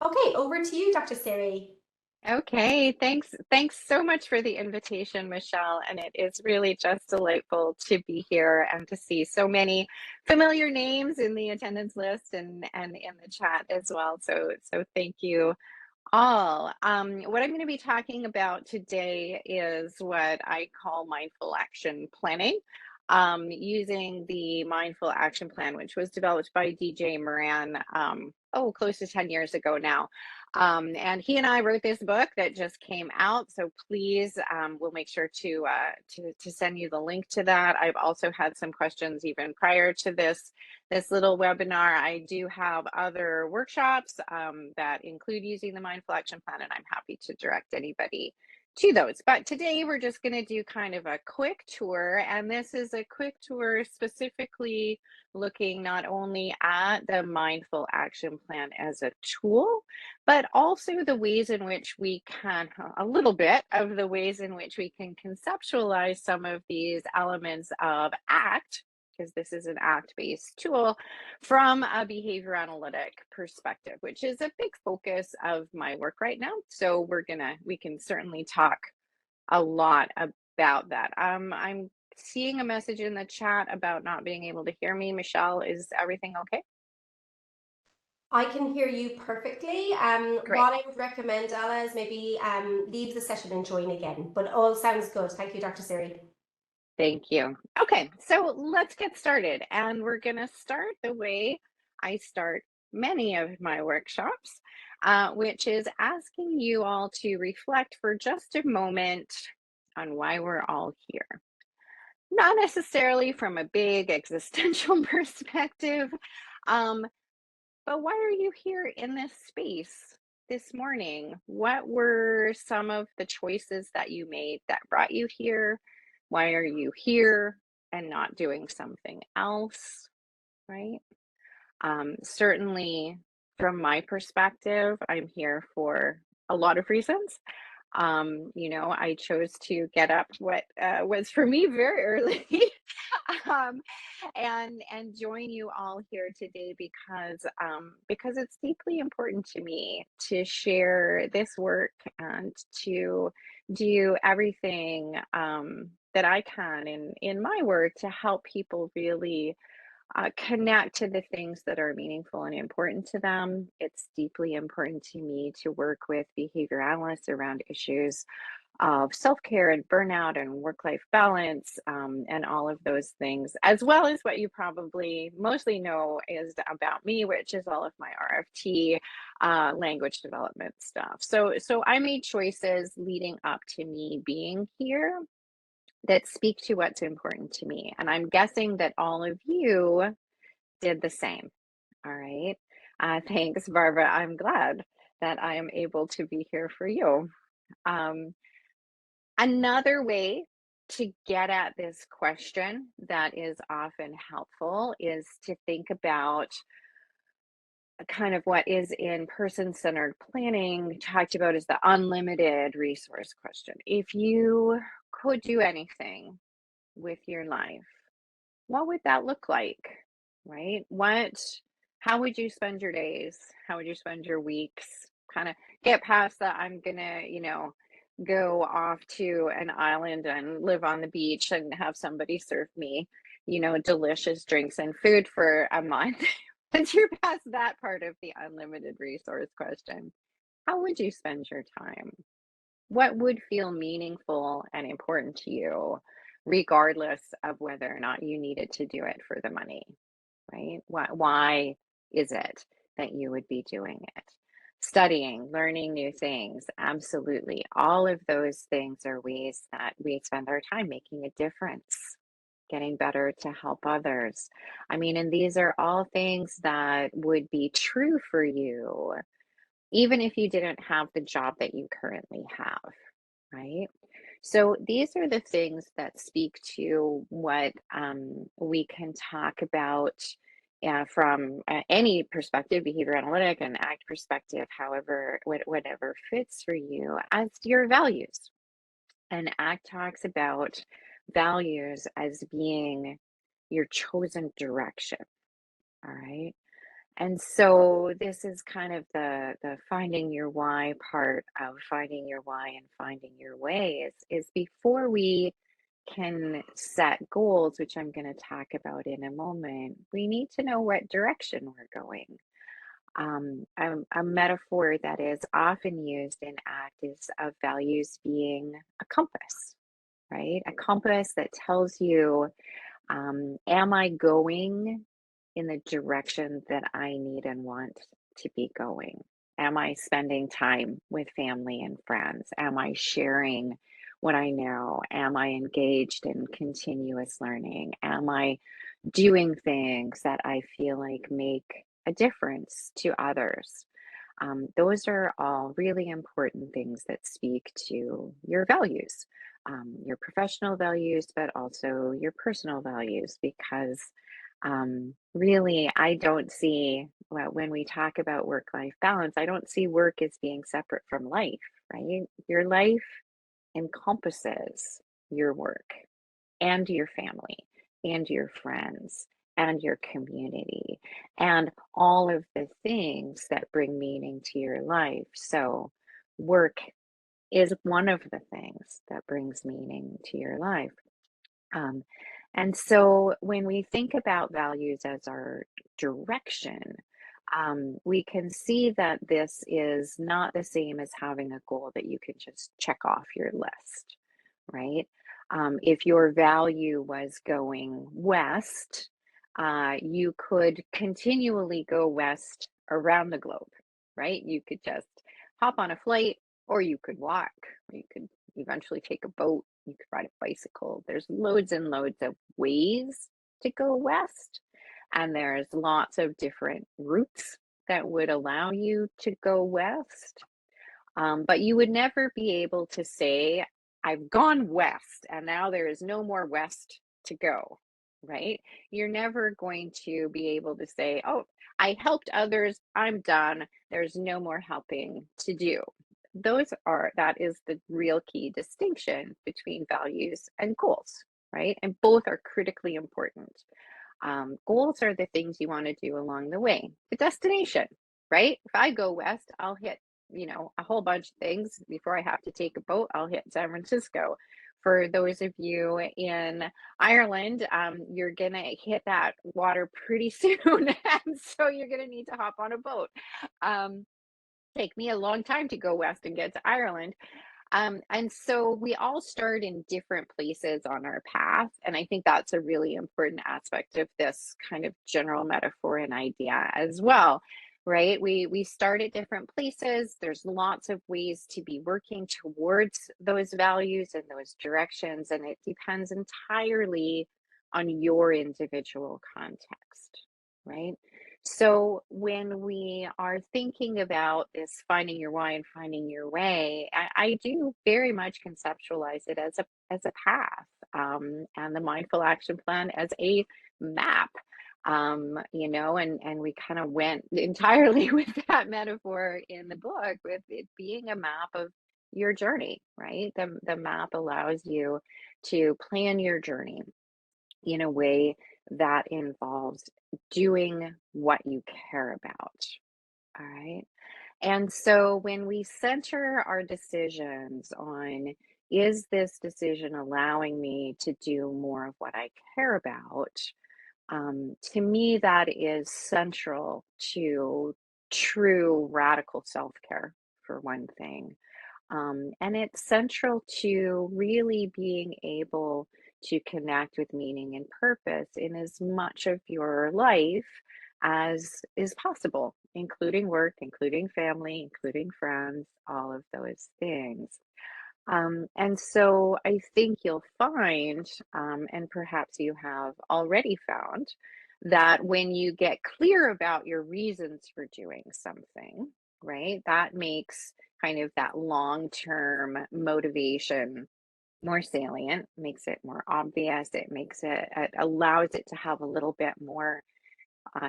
Okay, over to you, Dr. Siri. Okay, thanks so much for the invitation, Michelle. And it is really just delightful to be here and to see so many familiar names in the attendance list and in the chat as well. So thank you all. What I'm going to be talking about today is what I call mindful action planning. Using the mindful action plan, which was developed by DJ Moran, close to 10 years ago now. And he and I wrote this book that just came out. So please, we'll make sure to send you the link to that. I've also had some questions even prior to this little webinar. I do have other workshops that include using the mindful action plan, and I'm happy to direct anybody to those. But today we're just going to do kind of a quick tour, and this is a quick tour specifically looking not only at the mindful action plan as a tool, but also the ways in which we can, a little bit of the ways in which we can conceptualize some of these elements of ACT, because this is an ACT-based tool, from a behavior analytic perspective, which is a big focus of my work right now. So we can certainly talk a lot about that. I'm seeing a message in the chat about not being able to hear me. Michelle, is everything okay? I can hear you perfectly. Great. What I would recommend, Ella, is maybe leave the session and join again. But all sounds good. Thank you, Dr. Siri. Thank you. Okay, so let's get started. And we're going to start the way I start many of my workshops, which is asking you all to reflect for just a moment on why we're all here. Not necessarily from a big existential perspective, um, but why are you here in this space this morning? What were some of the choices that you made that brought you here? Why are you here and not doing something else, right? Certainly, from my perspective, I'm here for a lot of reasons. I chose to get up what was for me very early, um, and join you all here today because it's deeply important to me to share this work and to do everything that I can in my work to help people really connect to the things that are meaningful and important to them. It's deeply important to me to work with behavior analysts around issues of self care and burnout and work life balance and all of those things, as well as what you probably mostly know is about me, which is all of my RFT language development stuff. So I made choices leading up to me being here that speak to what's important to me. And I'm guessing that all of you did the same. All right. Thanks, Barbara. I'm glad that I am able to be here for you. Um, Another way to get at this question that is often helpful is to think about kind of what is in person-centered planning talked about as the unlimited resource question. If you could do anything with your life, what would that look like? Right? How would you spend your days? How would you spend your weeks? Kind of get past that I'm gonna, go off to an island and live on the beach and have somebody serve me, delicious drinks and food for a month. Once you're past that part of the unlimited resource question, how would you spend your time? What would feel meaningful and important to you, regardless of whether or not you needed to do it for the money, right? Why is it that you would be doing it? Studying, learning new things, absolutely. All of those things are ways that we spend our time making a difference, getting better to help others. I mean, and these are all things that would be true for you even if you didn't have the job that you currently have, right? So these are the things that speak to what we can talk about from any perspective, behavior analytic and ACT perspective, however, whatever fits for you as your values. And ACT talks about values as being your chosen direction, all right? And so this is kind of the finding your why part of finding your why and finding your way is before we can set goals, which I'm going to talk about in a moment, we need to know what direction we're going. A metaphor that is often used in ACT is of values being a compass, right? A compass that tells you, am I going in the direction that I need and want to be going? Am I spending time with family and friends? Am I sharing what I know? Am I engaged in continuous learning? Am I doing things that I feel like make a difference to others? Those are all really important things that speak to your values, your professional values, but also your personal values, because really, I don't see, well, when we talk about work life balance, I don't see work as being separate from life, right? Your life encompasses your work and your family and your friends and your community and all of the things that bring meaning to your life. So, work is one of the things that brings meaning to your life. Um, and so, when we think about values as our direction, we can see that this is not the same as having a goal that you can just check off your list, right? If your value was going west, you could continually go west around the globe, right? You could just hop on a flight, or you could walk, or you could eventually take a boat, you could ride a bicycle. There's loads and loads of ways to go west, and there's lots of different routes that would allow you to go west. But you would never be able to say, I've gone west and now there is no more west to go, right? You're never going to be able to say, oh, I helped others, I'm done, there's no more helping to do. That is the real key distinction between values and goals, right? And both are critically important. Goals are the things you want to do along the way. The destination, right? If I go west, I'll hit, a whole bunch of things before I have to take a boat. I'll hit San Francisco. For those of you in Ireland, you're gonna hit that water pretty soon, and so you're gonna need to hop on a boat. Um, Take me a long time to go west and get to Ireland. And so we all start in different places on our path. And I think that's a really important aspect of this kind of general metaphor and idea as well, right? We start at different places. There's lots of ways to be working towards those values and those directions. And it depends entirely on your individual context, right? So when we are thinking about this finding your why and finding your way, I do very much conceptualize it as a path, and the mindful action plan as a map. And we kind of went entirely with that metaphor in the book, with it being a map of your journey, right? The map allows you to plan your journey in a way that involves doing what you care about. All right. And so when we center our decisions on, is this decision allowing me to do more of what I care about? To me, that is central to true radical self care, for one thing. And it's central to really being able to connect with meaning and purpose in as much of your life as is possible, including work, including family, including friends, all of those things. And so I think you'll find, and perhaps you have already found, that when you get clear about your reasons for doing something, right, that makes kind of that long term motivation more salient, makes it more obvious, it allows it to have a little bit more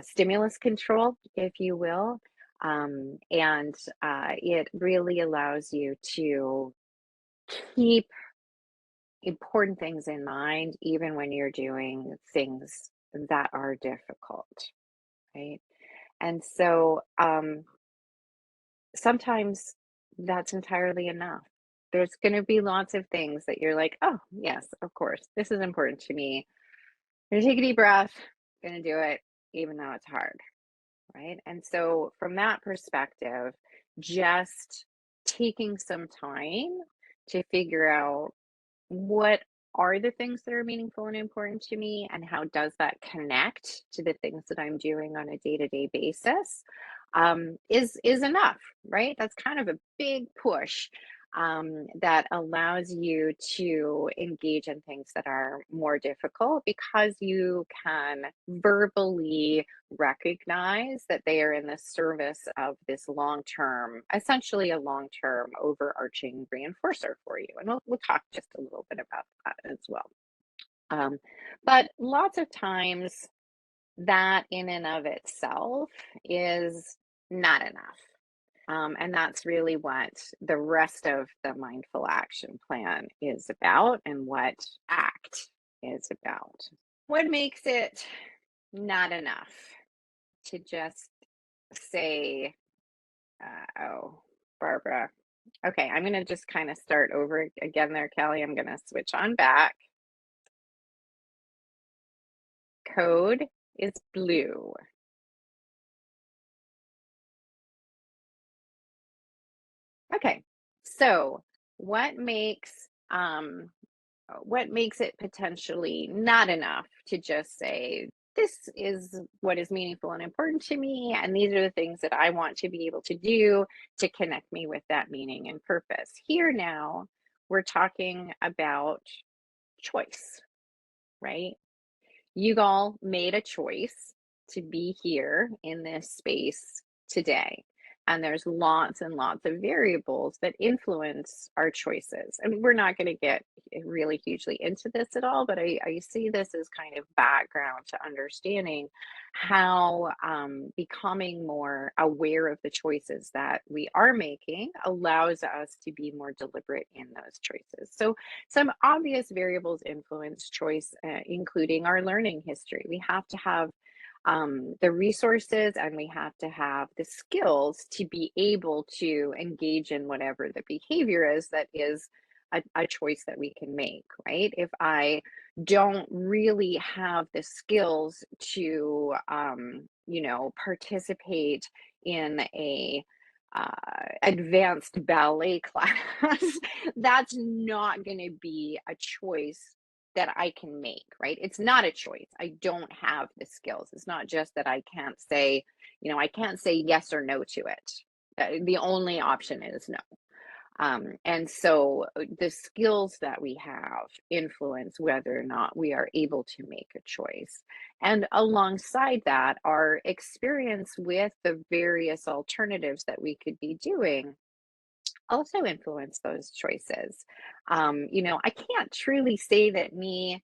stimulus control, if you will. And it really allows you to keep important things in mind, even when you're doing things that are difficult, right? And so sometimes that's entirely enough. There's going to be lots of things that you're like, oh, yes, of course, this is important to me. I'm going to take a deep breath, going to do it, even though it's hard. Right. And so, from that perspective, just taking some time to figure out what are the things that are meaningful and important to me, and how does that connect to the things that I'm doing on a day-to-day basis, is enough, right? That's kind of a big push, that allows you to engage in things that are more difficult because you can verbally recognize that they are in the service of this long-term, essentially a long-term overarching reinforcer for you. And we'll talk just a little bit about that as well. But lots of times that in and of itself is not enough. And that's really what the rest of the mindful action plan is about, and what ACT is about. What makes it not enough to just say, oh, Barbara. Okay, I'm going to just kind of start over again there, Kelly. I'm going to switch on back. Code is blue. Okay, so what makes it potentially not enough to just say, this is what is meaningful and important to me, and these are the things that I want to be able to do to connect me with that meaning and purpose. Here now, we're talking about choice, right? You all made a choice to be here in this space today. And there's lots and lots of variables that influence our choices. And we're not going to get really hugely into this at all, but I see this as kind of background to understanding how becoming more aware of the choices that we are making allows us to be more deliberate in those choices. So some obvious variables influence choice, including our learning history. We have to have the resources, and we have to have the skills to be able to engage in whatever the behavior is that is a choice that we can make, right? If I don't really have the skills to, participate in a advanced ballet class, that's not going to be a choice that I can make, right? It's not a choice. I don't have the skills. It's not just that I can't say, I can't say yes or no to it. The only option is no. And so the skills that we have influence whether or not we are able to make a choice. And alongside that, our experience with the various alternatives that we could be doing also influence those choices. I can't truly say that me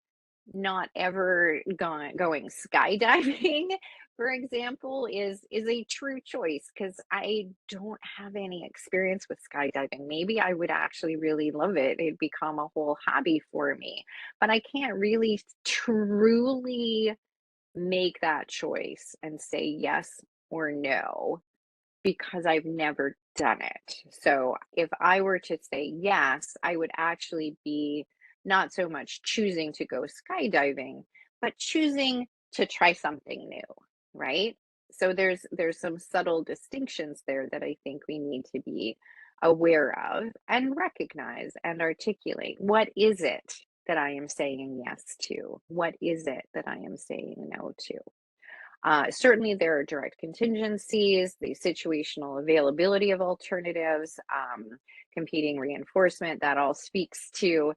not ever going skydiving, for example, is a true choice, because I don't have any experience with skydiving. Maybe I would actually really love it. It'd become a whole hobby for me, but I can't really truly make that choice and say yes or no because I've never done it. So if I were to say yes, I would actually be not so much choosing to go skydiving, but choosing to try something new, right? So there's some subtle distinctions there that I think we need to be aware of and recognize and articulate. What is it that I am saying yes to? What is it that I am saying no to? Certainly, there are direct contingencies, the situational availability of alternatives, competing reinforcement. That all speaks to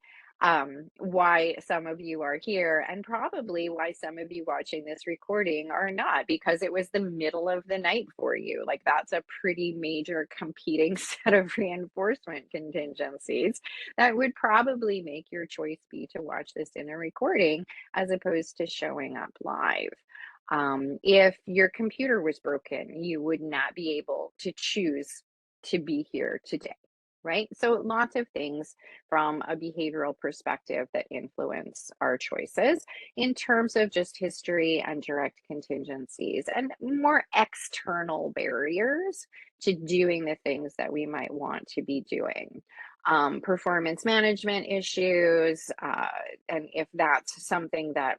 why some of you are here, and probably why some of you watching this recording are not, because it was the middle of the night for you. Like, that's a pretty major competing set of reinforcement contingencies that would probably make your choice be to watch this in a recording as opposed to showing up live. If your computer was broken, you would not be able to choose to be here today, right? So lots of things from a behavioral perspective that influence our choices in terms of just history and direct contingencies and more external barriers to doing the things that we might want to be doing. Performance management issues, and if that's something that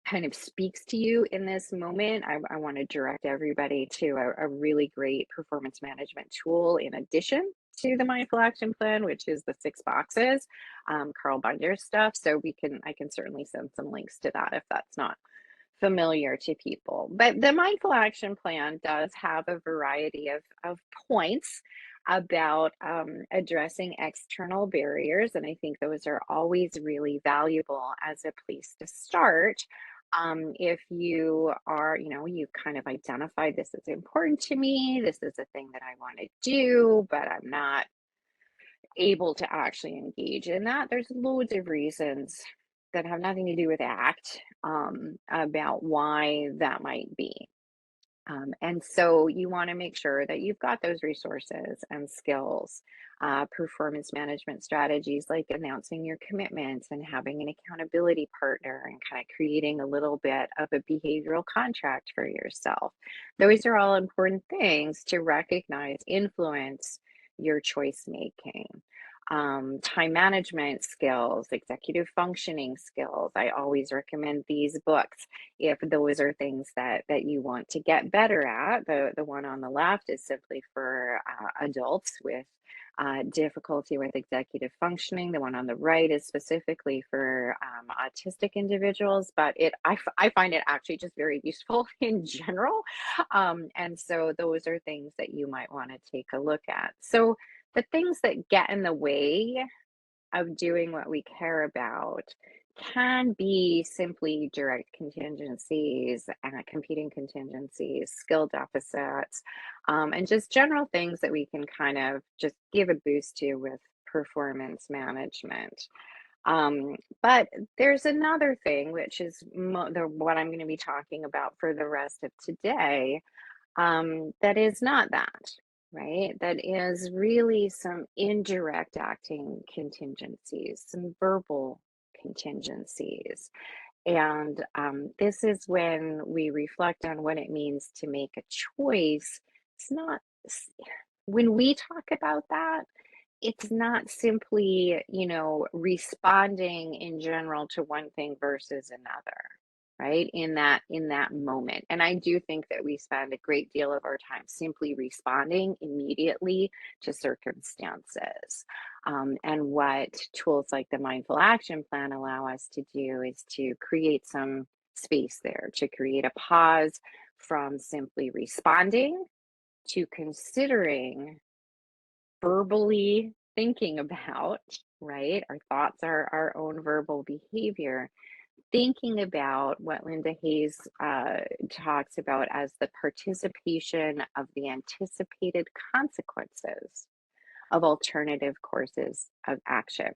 kind of speaks to you in this moment, I want to direct everybody to a really great performance management tool in addition to the mindful action plan, which is the 6 boxes, Carl Binder's stuff. So I can certainly send some links to that if that's not familiar to people. But the mindful action plan does have a variety of points about addressing external barriers. And I think those are always really valuable as a place to start. If you are, you've kind of identified this is important to me, this is a thing that I want to do, but I'm not able to actually engage in that. There's loads of reasons that have nothing to do with ACT about why that might be. And so you want to make sure that you've got those resources and skills, performance management strategies like announcing your commitments and having an accountability partner and kind of creating a little bit of a behavioral contract for yourself. Those are all important things to recognize, influence your choice making. Time management skills, executive functioning skills. I always recommend these books if those are things that you want to get better at. The one on the left is simply for adults with difficulty with executive functioning. The one on the right is specifically for autistic individuals, but I find it actually just very useful in general. And so those are things that you might want to take a look at. So the things that get in the way of doing what we care about can be simply direct contingencies, competing contingencies, skill deficits, and just general things that we can kind of just give a boost to with performance management. But there's another thing, which is what I'm going to be talking about for the rest of today, that is not that, right? That is really some indirect acting contingencies, some verbal contingencies. And this is when we reflect on what it means to make a choice. It's not, when we talk about that, it's not simply, responding in general to one thing versus another, right? In that moment. And I do think that we spend a great deal of our time simply responding immediately to circumstances. And what tools like the mindful action plan allow us to do is to create some space there, to create a pause from simply responding to considering, verbally thinking about, right? Our thoughts are our own verbal behavior, thinking about what Linda Hayes talks about as the participation of the anticipated consequences of alternative courses of action.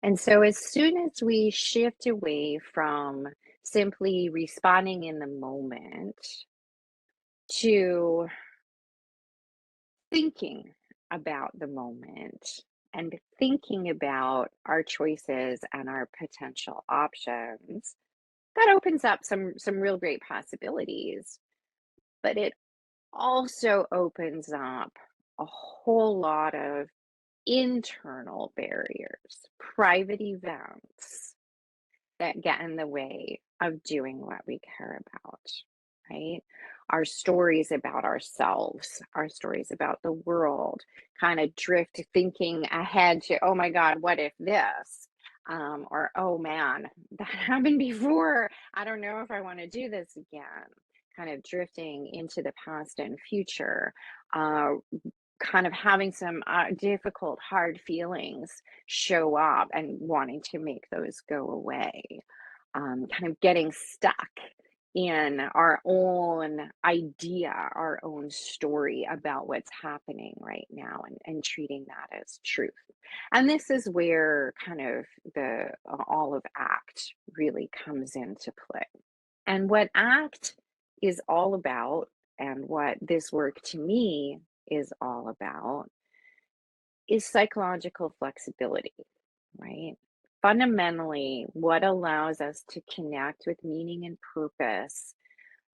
And so, as soon as we shift away from simply responding in the moment to thinking about the moment and thinking about our choices and our potential options, that opens up some real great possibilities. But it also opens up a whole lot of internal barriers, private events that get in the way of doing what we care about, right? Our stories about ourselves, our stories about the world, kind of drift thinking ahead to, oh my God, what if this? Or, oh man, that happened before. I don't know if I want to do this again. Kind of drifting into the past and future, uh, kind of having some difficult, hard feelings show up and wanting to make those go away, kind of getting stuck in our own idea, our own story about what's happening right now and treating that as truth. And this is where kind of the all of ACT really comes into play. And what ACT is all about, and what this work to me is all about, is psychological flexibility, right? Fundamentally, what allows us to connect with meaning and purpose,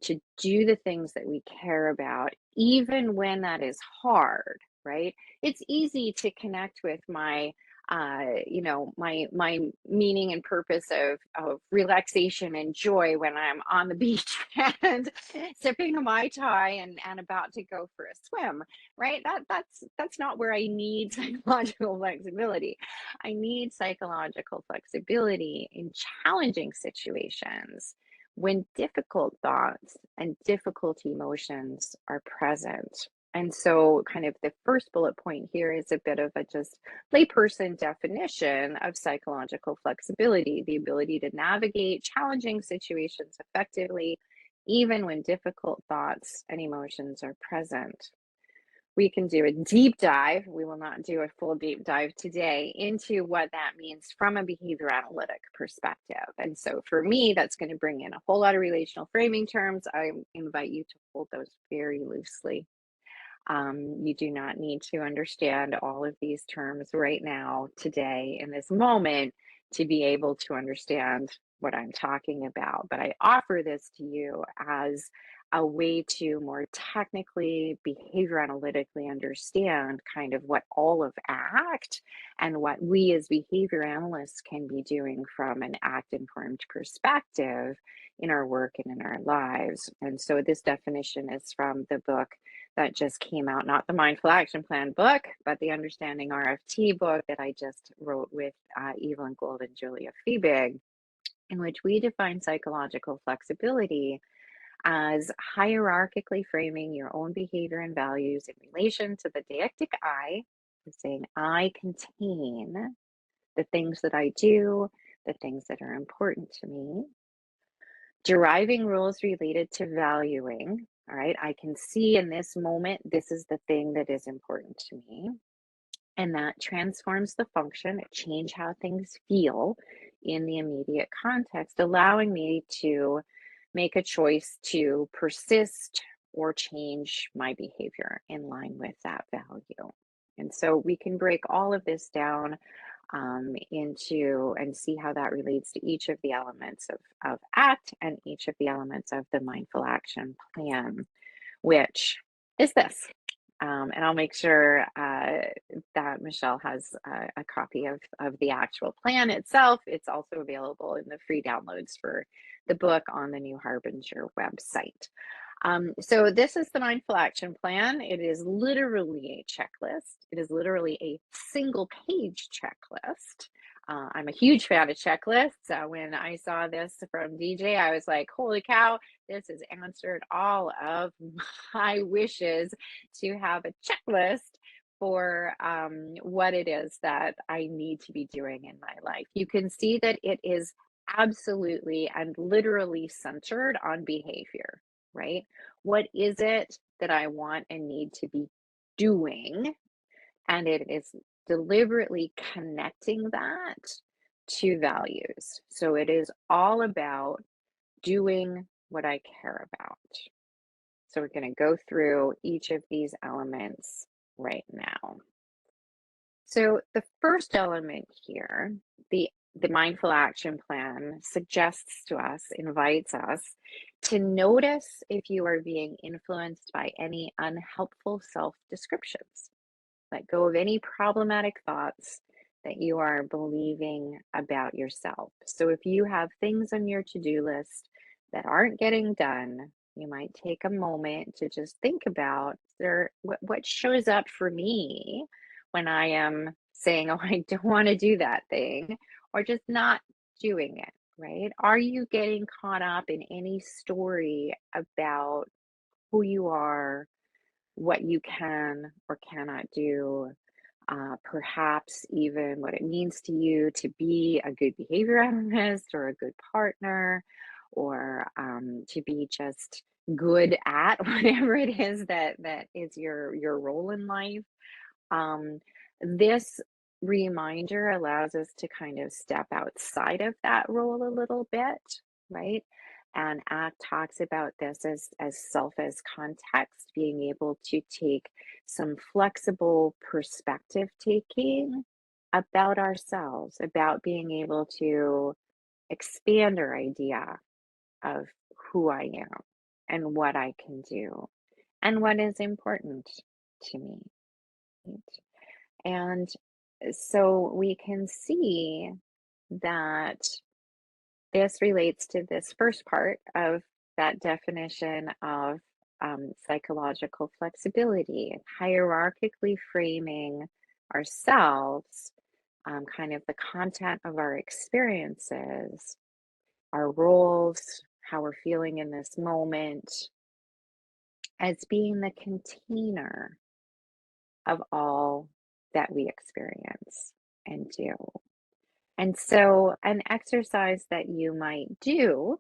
to do the things that we care about, even when that is hard, right? It's easy to connect with my, my meaning and purpose of relaxation and joy when I'm on the beach and sipping a mai tai and about to go for a swim, right? That's not where I need psychological flexibility. I need psychological flexibility in challenging situations when difficult thoughts and difficult emotions are present. And so, kind of the first bullet point here is a bit of a just layperson definition of psychological flexibility, the ability to navigate challenging situations effectively, even when difficult thoughts and emotions are present. We can do a deep dive. We will not do a full deep dive today into what that means from a behavior analytic perspective. And so for me, that's going to bring in a whole lot of relational framing terms. I invite you to hold those very loosely. You do not need to understand all of these terms right now, today, in this moment, to be able to understand what I'm talking about. But I offer this to you as a way to more technically, behavior analytically understand kind of what all of ACT and what we as behavior analysts can be doing from an ACT informed perspective in our work and in our lives. And so this definition is from the book that just came out, not the Mindful Action Plan book, but the Understanding RFT book that I just wrote with Evelyn Gould and Julia Fiebig, in which we define psychological flexibility as hierarchically framing your own behavior and values in relation to the deictic I, saying, I contain the things that I do, the things that are important to me, deriving rules related to valuing. All right, I can see in this moment, this is the thing that is important to me. And that transforms the function, it changes how things feel in the immediate context, allowing me to make a choice to persist or change my behavior in line with that value. And so we can break all of this down into and see how that relates to each of the elements of ACT and each of the elements of the Mindful Action Plan, which is this. And I'll make sure that Michelle has a copy of the actual plan itself. It's also available in the free downloads for the book on the New Harbinger website. So this is the Mindful Action Plan. It is literally a checklist. It is literally a single page checklist. I'm a huge fan of checklists. When I saw this from DJ, I was like, holy cow, this has answered all of my wishes to have a checklist for what it is that I need to be doing in my life. You can see that it is absolutely and literally centered on behavior, right? What is it that I want and need to be doing? And it is deliberately connecting that to values. So it is all about doing what I care about. So we're going to go through each of these elements right now. So the first element here, the mindful action plan suggests to us, invites us to notice if you are being influenced by any unhelpful self-descriptions. Let go of any problematic thoughts that you are believing about yourself. So if you have things on your to-do list that aren't getting done, you might take a moment to just think about what shows up for me when I am saying, oh, I don't want to do that thing, or just not doing it, right? Are you getting caught up in any story about who you are, what you can or cannot do, perhaps even what it means to you to be a good behavior analyst or a good partner, or to be just good at whatever it is that is your role in life. This reminder allows us to kind of step outside of that role a little bit, right? And ACT talks about this as self as context, being able to take some flexible perspective taking about ourselves, about being able to expand our idea of who I am and what I can do and what is important to me. Right? And so we can see that this relates to this first part of that definition of psychological flexibility, hierarchically framing ourselves, kind of the content of our experiences, our roles, how we're feeling in this moment, as being the container of all that we experience and do. And so, an exercise that you might do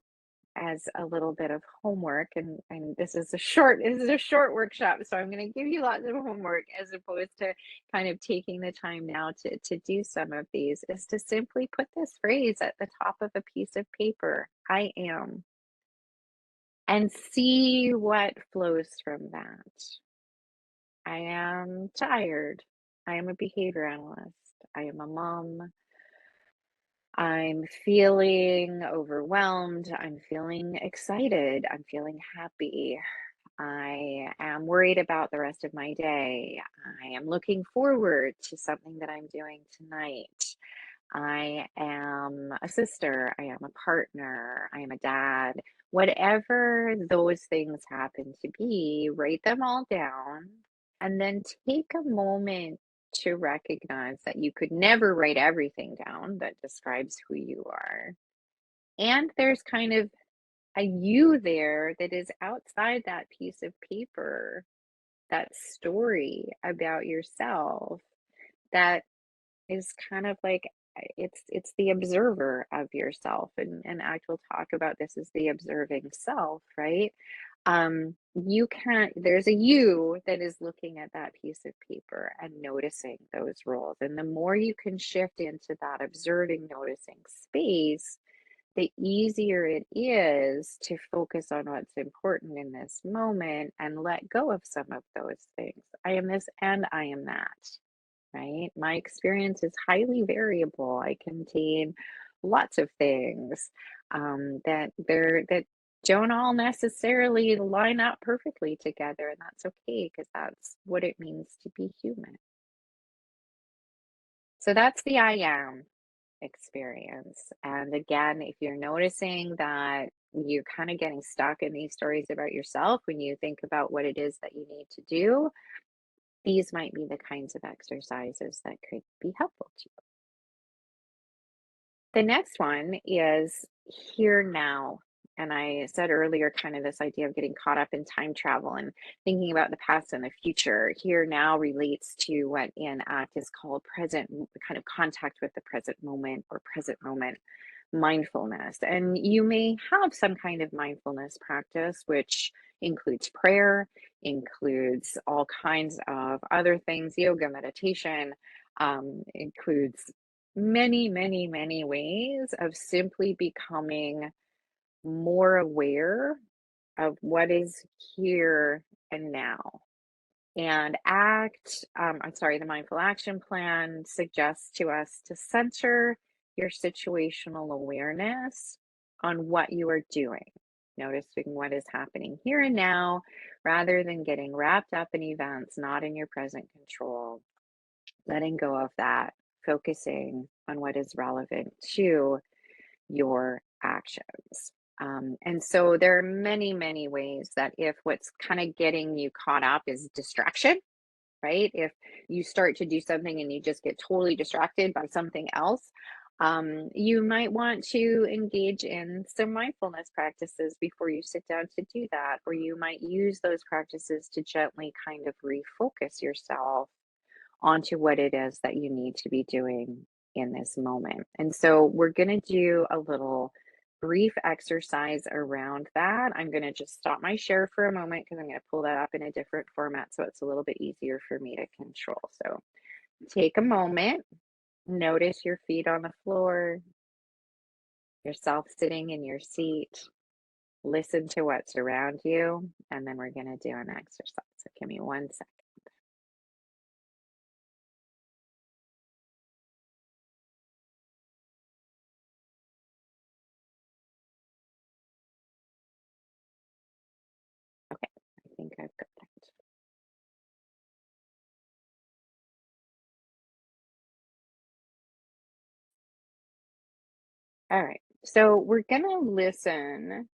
as a little bit of homework, and this is a short workshop, so I'm going to give you lots of homework as opposed to kind of taking the time now to do some of these, is to simply put this phrase at the top of a piece of paper, I am, and see what flows from that. I am tired. I am a behavior analyst. I am a mom. I'm feeling overwhelmed. I'm feeling excited. I'm feeling happy. I am worried about the rest of my day. I am looking forward to something that I'm doing tonight. I am a sister. I am a partner. I am a dad. Whatever those things happen to be, write them all down and then take a moment to recognize that you could never write everything down that describes who you are. And there's kind of a you there that is outside that piece of paper, that story about yourself that is kind of like it's the observer of yourself, and Act will talk about this as the observing self, right? You can't, there's a you that is looking at that piece of paper and noticing those roles. And the more you can shift into that observing, noticing space, the easier it is to focus on what's important in this moment and let go of some of those things. I am this and I am that, right? My experience is highly variable. I contain lots of things that don't all necessarily line up perfectly together, and that's okay because that's what it means to be human. So that's the I am experience. And again, if you're noticing that you're kind of getting stuck in these stories about yourself when you think about what it is that you need to do, these might be the kinds of exercises that could be helpful to you. The next one is here now. And I said earlier, kind of this idea of getting caught up in time travel and thinking about the past and the future. Here now relates to what in ACT is called kind of contact with the present moment or present moment mindfulness. And you may have some kind of mindfulness practice, which includes prayer, includes all kinds of other things, yoga, meditation, includes many, many, many ways of simply becoming more aware of what is here and now. And the Mindful Action Plan suggests to us to center your situational awareness on what you are doing, noticing what is happening here and now, rather than getting wrapped up in events not in your present control, letting go of that, focusing on what is relevant to your actions. And so there are many, many ways that if what's kind of getting you caught up is distraction, right? If you start to do something and you just get totally distracted by something else, you might want to engage in some mindfulness practices before you sit down to do that. Or you might use those practices to gently kind of refocus yourself onto what it is that you need to be doing in this moment. And so we're going to do a little brief exercise around that. I'm going to just stop my share for a moment because I'm going to pull that up in a different format so it's a little bit easier for me to control. So take a moment, notice your feet on the floor, yourself sitting in your seat. listen to what's around you, and then we're going to do an exercise. So give me 1 second. Okay, I think I've got that. All right, so we're going to listen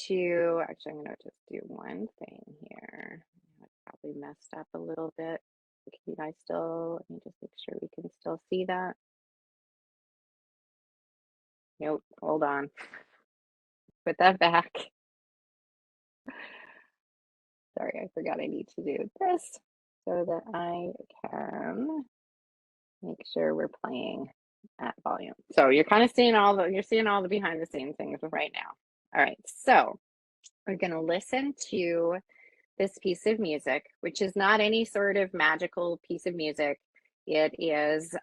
to, actually, I'm going to just do one thing here. I probably messed up a little bit. Can you guys still, let me just make sure we can still see that. Nope, hold on. Put that back. Sorry, I forgot I need to do this so that I can make sure we're playing at volume. So you're kind of seeing you're seeing all the behind the scenes things right now. All right, so we're gonna listen to this piece of music, which is not any sort of magical piece of music. It is,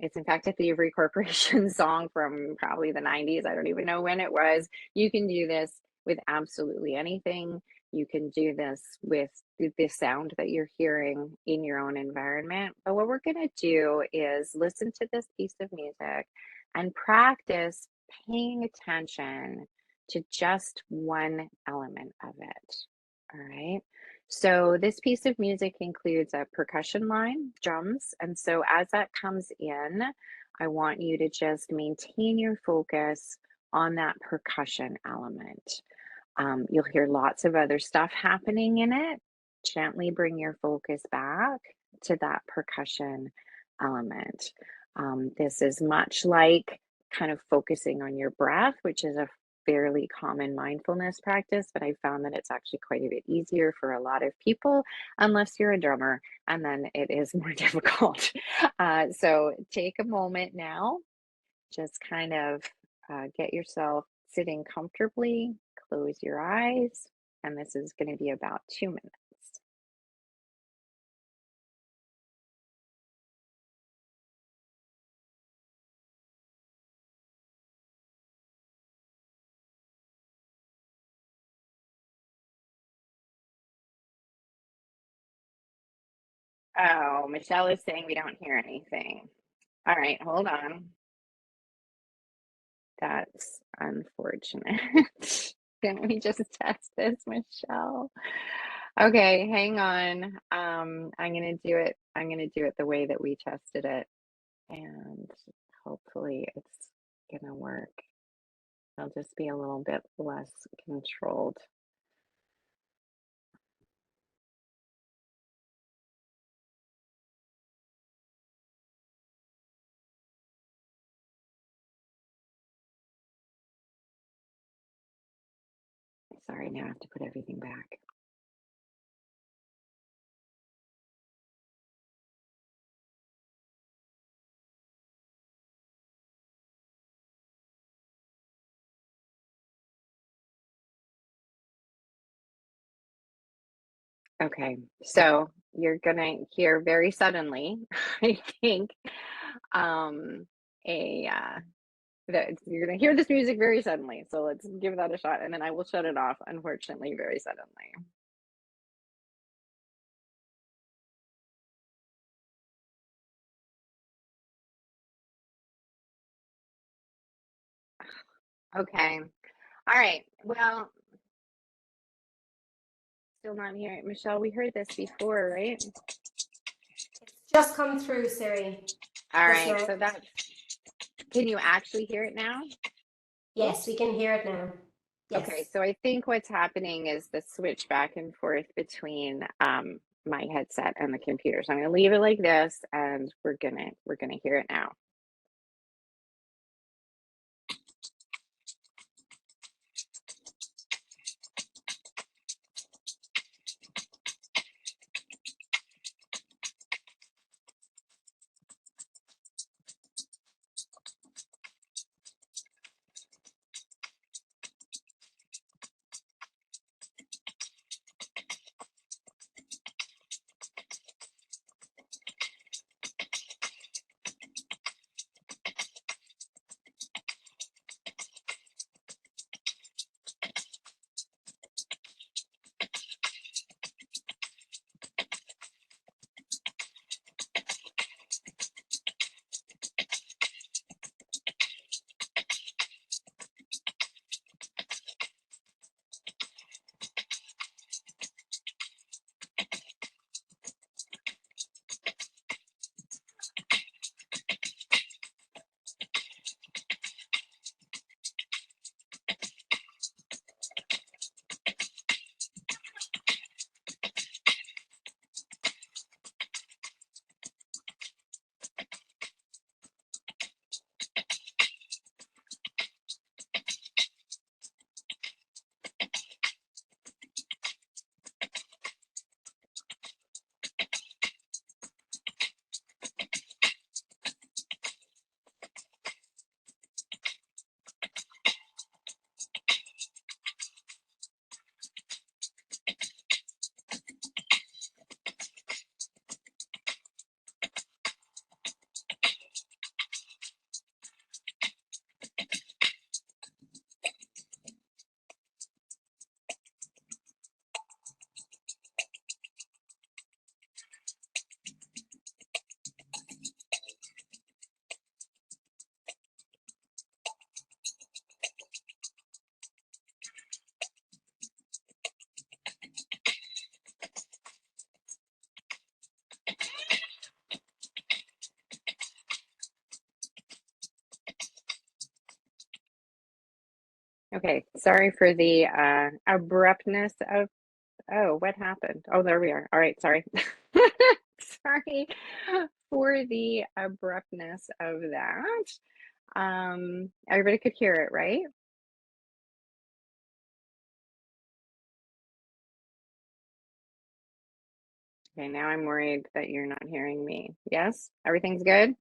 it's in fact a Thievery Corporation song from probably the 90s. I don't even know when it was. You can do this with absolutely anything. You can do this with the sound that you're hearing in your own environment. But what we're going to do is listen to this piece of music and practice paying attention to just one element of it. All right. So this piece of music includes a percussion line, drums. And so as that comes in, I want you to just maintain your focus on that percussion element. You'll hear lots of other stuff happening in it. Gently bring your focus back to that percussion element. This is much like kind of focusing on your breath, which is a fairly common mindfulness practice, but I found that it's actually quite a bit easier for a lot of people, unless you're a drummer, and then it is more difficult. So take a moment now, just kind of get yourself sitting comfortably, close your eyes, and this is going to be about 2 minutes. Oh, Michelle is saying we don't hear anything. All right, hold on. That's unfortunate. Can we just test this, Michelle? Okay, hang on. I'm gonna do it. I'm gonna do it the way that we tested it, and hopefully it's gonna work. It'll just be a little bit less controlled. Sorry, now I have to put everything back. Okay, so you're gonna hear very suddenly, I think, um, a that you're gonna hear this music very suddenly. So let's give that a shot, and then I will shut it off, unfortunately, very suddenly. Okay. All right. Well, still not hearing. Michelle, we heard this before, right? It's just come through, Siri. All Just right. now. So that's, can you actually hear it now? Yes, we can hear it now. Okay. Yes. So I think what's happening is the switch back and forth between my headset and the computer. So I'm gonna leave it like this, and we're gonna hear it now. Okay, sorry for the abruptness of, oh, what happened? Oh, there we are. All right, sorry. Sorry for the abruptness of that. Everybody could hear it, right? Okay, now I'm worried that you're not hearing me. Yes? Everything's good?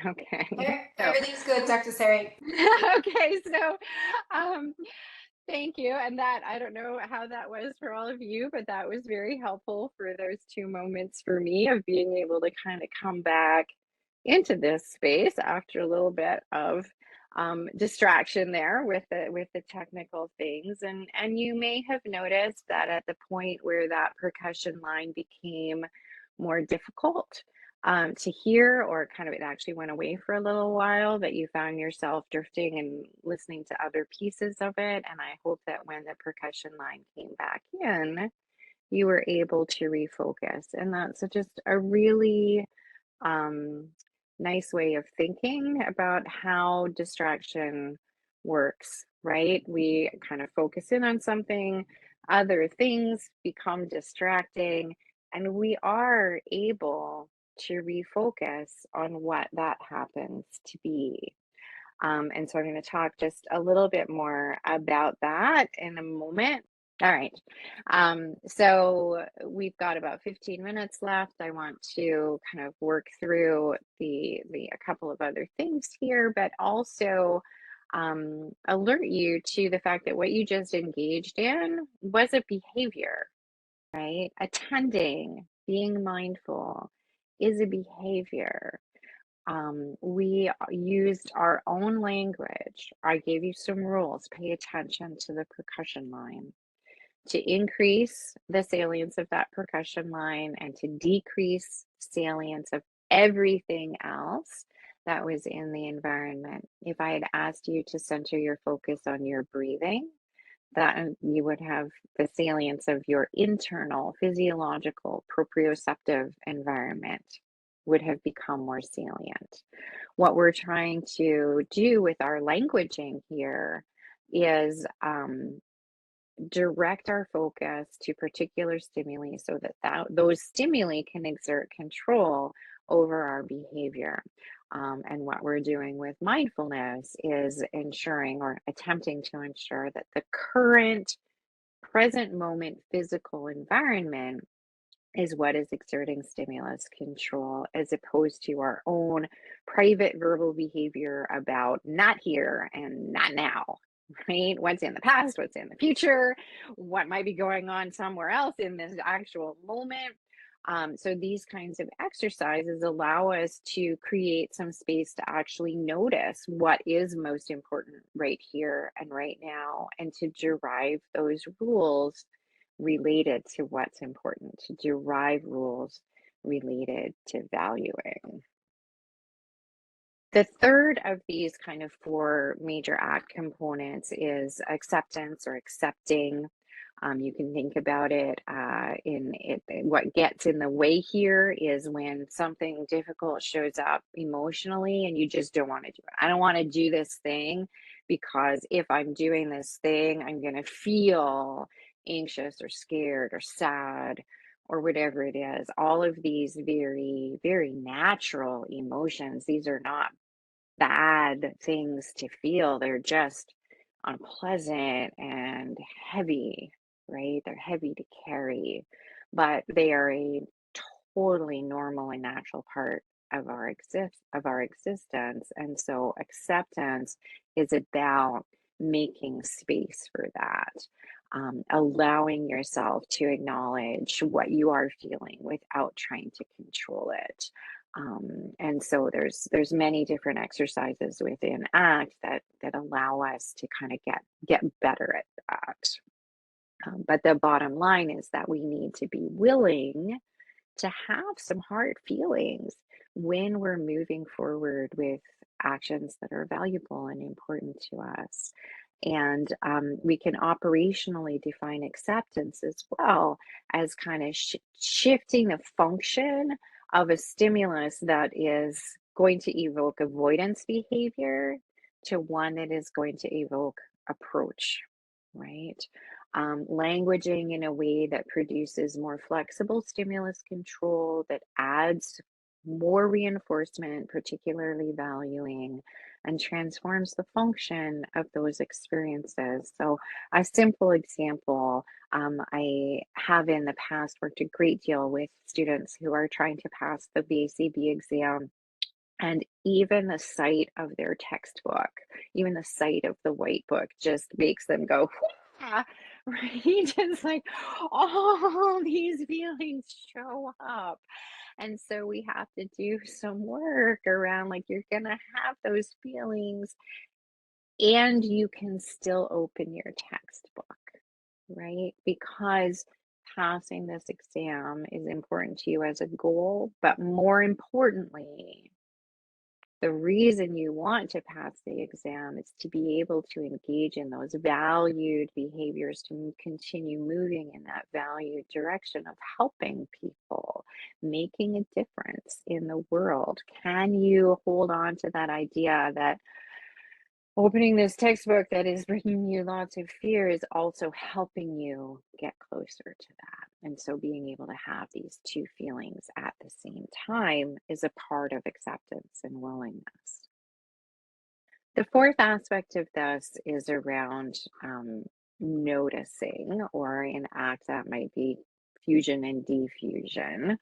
Okay. So, Everything's good, Dr. Sari. okay, so um thank you. And that, I don't know how that was for all of you, but that was very helpful for those 2 moments for me of being able to kind of come back into this space after a little bit of distraction there with the technical things. And you may have noticed that at the point where that percussion line became more difficult to hear, or kind of it actually went away for a little while, that you found yourself drifting and listening to other pieces of it. And I hope that when the percussion line came back in, you were able to refocus. And that's just a really um, nice way of thinking about how distraction works, right? We kind of focus in on something, other things become distracting, and we are able to refocus on what that happens to be. And so I'm going to talk just a little bit more about that in a moment. All right. So we've got about 15 minutes left. I want to kind of work through the a couple of other things here, but also alert you to the fact that what you just engaged in was a behavior, right? Attending, being mindful is a behavior. We used our own language. I gave you some rules. Pay attention to the percussion line. To increase the salience of that percussion line and to decrease salience of everything else that was in the environment. If I had asked you to center your focus on your breathing, that you would have the salience of your internal physiological proprioceptive environment would have become more salient. What we're trying to do with our languaging here is direct our focus to particular stimuli so that those stimuli can exert control over our behavior. And what we're doing with mindfulness is ensuring or attempting to ensure that the current present moment physical environment is what is exerting stimulus control, as opposed to our own private verbal behavior about not here and not now, right? What's in the past, what's in the future, what might be going on somewhere else in this actual moment. So these kinds of exercises allow us to create some space to actually notice what is most important right here and right now, and to derive those rules related to what's important, to derive rules related to valuing. The third of these kind of four major ACT components is acceptance or accepting. You can think about it in it. What gets in the way here is when something difficult shows up emotionally and you just don't want to do it. I don't want to do this thing because if I'm doing this thing, I'm going to feel anxious or scared or sad or whatever it is. All of these very, very natural emotions. These are not bad things to feel. They're just unpleasant and heavy, right? They're heavy to carry, but they are a totally normal and natural part of our existence. And so acceptance is about making space for that. Allowing yourself to acknowledge what you are feeling without trying to control it. And so there's many different exercises within ACT that allow us to kind of get better at that. But the bottom line is that we need to be willing to have some hard feelings when we're moving forward with actions that are valuable and important to us. And we can operationally define acceptance as well as kind of shifting the function of a stimulus that is going to evoke avoidance behavior to one that is going to evoke approach, right? Languaging in a way that produces more flexible stimulus control, that adds more reinforcement, particularly valuing, and transforms the function of those experiences. So, a simple example, I have in the past worked a great deal with students who are trying to pass the BACB exam, and even the sight of their textbook, even the sight of the white book just makes them go, "Wha-" right? It's like all these feelings show up. And so we have to do some work around like you're going to have those feelings and you can still open your textbook, right? Because passing this exam is important to you as a goal, but more importantly, the reason you want to pass the exam is to be able to engage in those valued behaviors, to continue moving in that valued direction of helping people, making a difference in the world. Can you hold on to that idea that opening this textbook that is bringing you lots of fear is also helping you get closer to that? And so being able to have these two feelings at the same time is a part of acceptance and willingness. The fourth aspect of this is around noticing, or in ACT, that might be fusion and diffusion.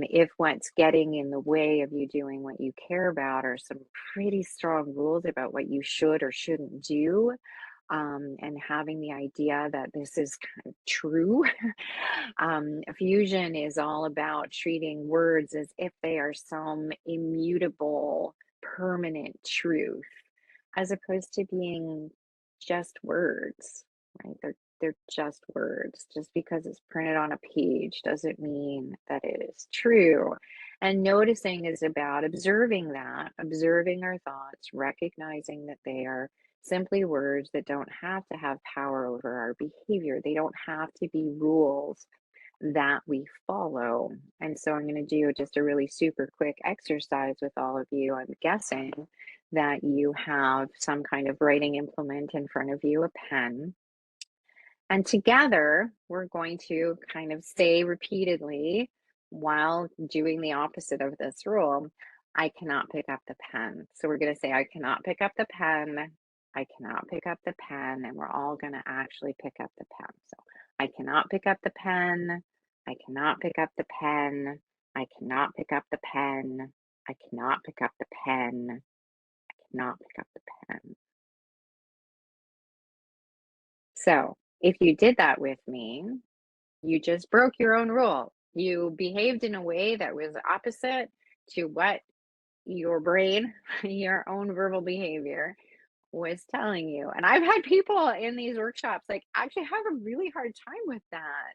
If what's getting in the way of you doing what you care about are some pretty strong rules about what you should or shouldn't do, and having the idea that this is kind of true. Fusion is all about treating words as if they are some immutable, permanent truth, as opposed to being just words, right? They're just words. Just because it's printed on a page doesn't mean that it is true. And noticing is about observing that, observing our thoughts, recognizing that they are simply words that don't have to have power over our behavior. They don't have to be rules that we follow. And so I'm going to do just a really super quick exercise with all of you. I'm guessing that you have some kind of writing implement in front of you, a pen. And together, we're going to kind of say repeatedly, while doing the opposite of this rule, I cannot pick up the pen. So we're going to say, I cannot pick up the pen. I cannot pick up the pen. And we're all going to actually pick up the pen. So I cannot pick up the pen. I cannot pick up the pen. I cannot pick up the pen. I cannot pick up the pen. I cannot pick up the pen. So if you did that with me, you just broke your own rule. You behaved in a way that was opposite to what your brain, your own verbal behavior was telling you. And I've had people in these workshops like actually have a really hard time with that.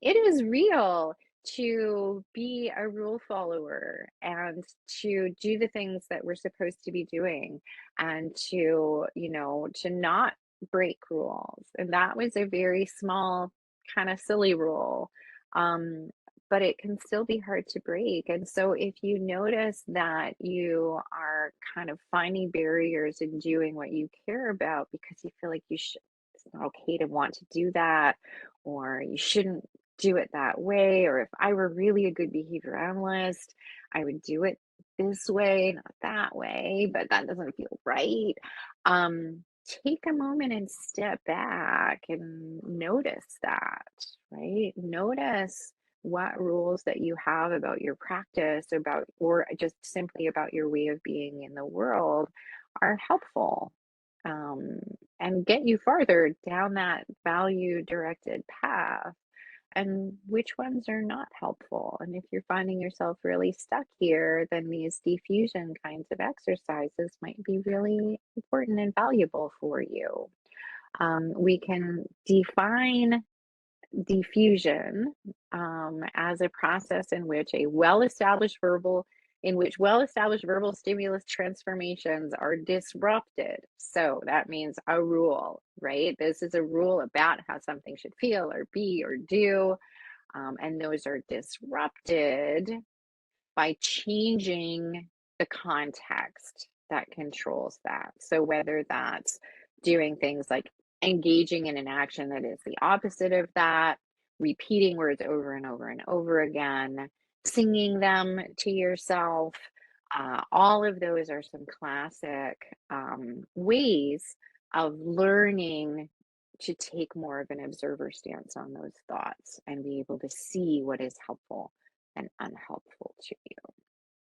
It is real to be a rule follower and to do the things that we're supposed to be doing and to, to not break rules. And that was a very small, kind of silly rule. Um, but it can still be hard to break. And so if you notice that you are kind of finding barriers in doing what you care about because you feel like you should, it's not okay to want to do that, or you shouldn't do it that way, or if I were really a good behavior analyst, I would do it this way, not that way, but that doesn't feel right. Um, Take a moment and step back and notice that, right? Notice what rules that you have about your practice, about, or just simply about your way of being in the world are helpful, um, and get you farther down that value directed path, and which ones are not helpful. And if you're finding yourself really stuck here, then these diffusion kinds of exercises might be really important and valuable for you. We can define diffusion as a process in which well-established verbal stimulus transformations are disrupted. So that means a rule, right? This is a rule about how something should feel or be or do, and those are disrupted by changing the context that controls that. So whether that's doing things like engaging in an action that is the opposite of that, repeating words over and over and over again, singing them to yourself. All of those are some classic ways of learning to take more of an observer stance on those thoughts and be able to see what is helpful and unhelpful to you.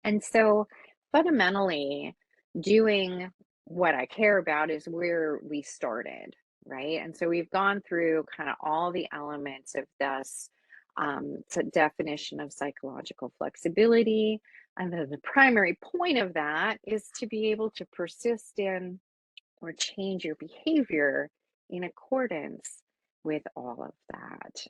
And so fundamentally, doing what I care about is where we started, right? And so we've gone through kind of all the elements of this definition of psychological flexibility. And then the primary point of that is to be able to persist in or change your behavior in accordance with all of that.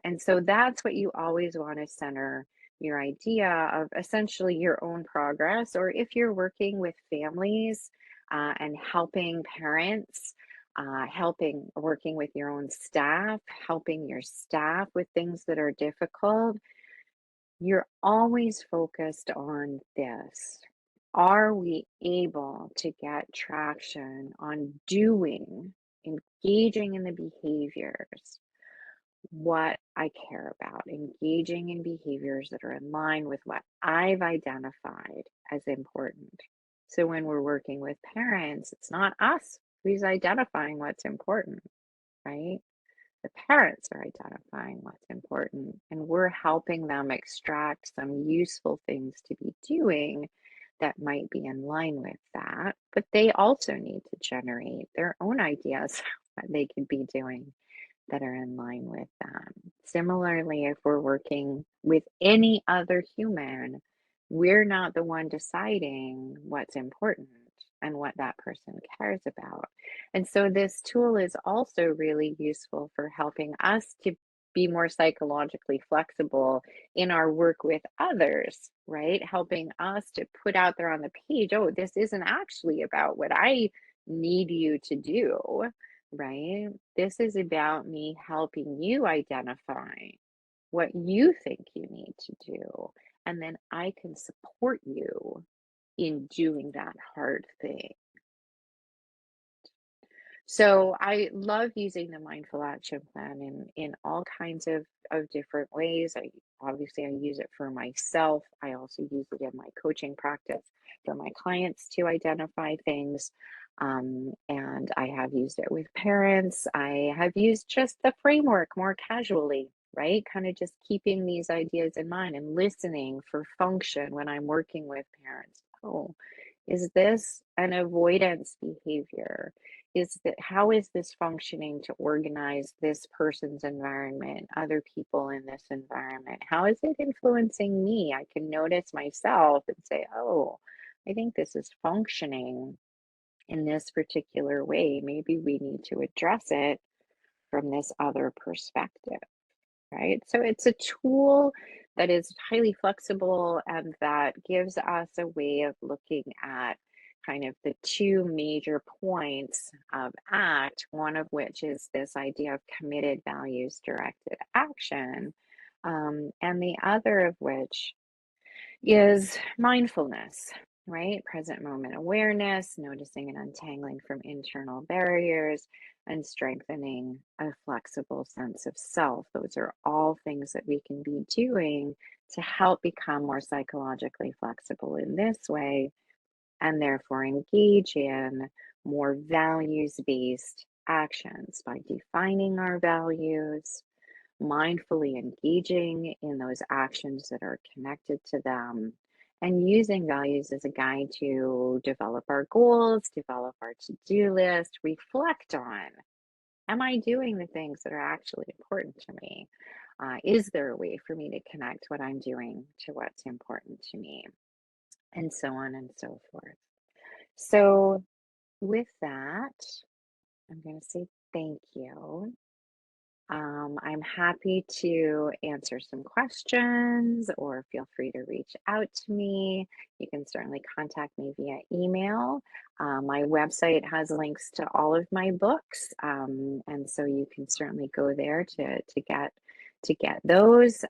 And so that's what you always want to center your idea of, essentially your own progress, or if you're working with families and helping parents, working with your own staff, helping your staff with things that are difficult, you're always focused on this. Are we able to get traction on doing, engaging in the behaviors, what I care about, engaging in behaviors that are in line with what I've identified as important? So when we're working with parents, it's not us who's identifying what's important, right? The parents are identifying what's important, and we're helping them extract some useful things to be doing that might be in line with that. But they also need to generate their own ideas what they could be doing that are in line with them. Similarly, if we're working with any other human, we're not the one deciding what's important and what that person cares about. And so this tool is also really useful for helping us to be more psychologically flexible in our work with others, right? Helping us to put out there on the page, oh, this isn't actually about what I need you to do, right? This is about me helping you identify what you think you need to do. And then I can support you in doing that hard thing. So I love using the mindful action plan in all kinds of different ways. Obviously I use it for myself. I also use it in my coaching practice for my clients to identify things. And I have used it with parents. I have used just the framework more casually, right? Kind of just keeping these ideas in mind and listening for function when I'm working with parents. Oh, is this an avoidance behavior? How is this functioning to organize this person's environment, other people in this environment? How is it influencing me? I can notice myself and say, oh, I think this is functioning in this particular way. Maybe we need to address it from this other perspective, right? So it's a tool that is highly flexible and that gives us a way of looking at kind of the two major points of ACT, one of which is this idea of committed values directed action, and the other of which is mindfulness, right? Present moment awareness, noticing and untangling from internal barriers, and strengthening a flexible sense of self. Those are all things that we can be doing to help become more psychologically flexible in this way, and therefore engage in more values-based actions by defining our values, mindfully engaging in those actions that are connected to them, and using values as a guide to develop our goals, develop our to-do list, reflect on, am I doing the things that are actually important to me? Is there a way for me to connect what I'm doing to what's important to me? And so on and so forth. So with that, I'm going to say thank you. I'm happy to answer some questions, or feel free to reach out to me. You can certainly contact me via email. My website has links to all of my books, and so you can certainly go there to get those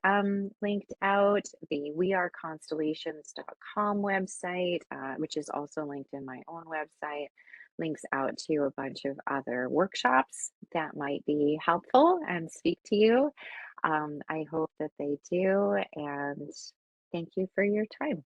linked out. The weareconstellations.com website, which is also linked in my own website, links out to a bunch of other workshops that might be helpful and speak to you. I hope that they do, and thank you for your time.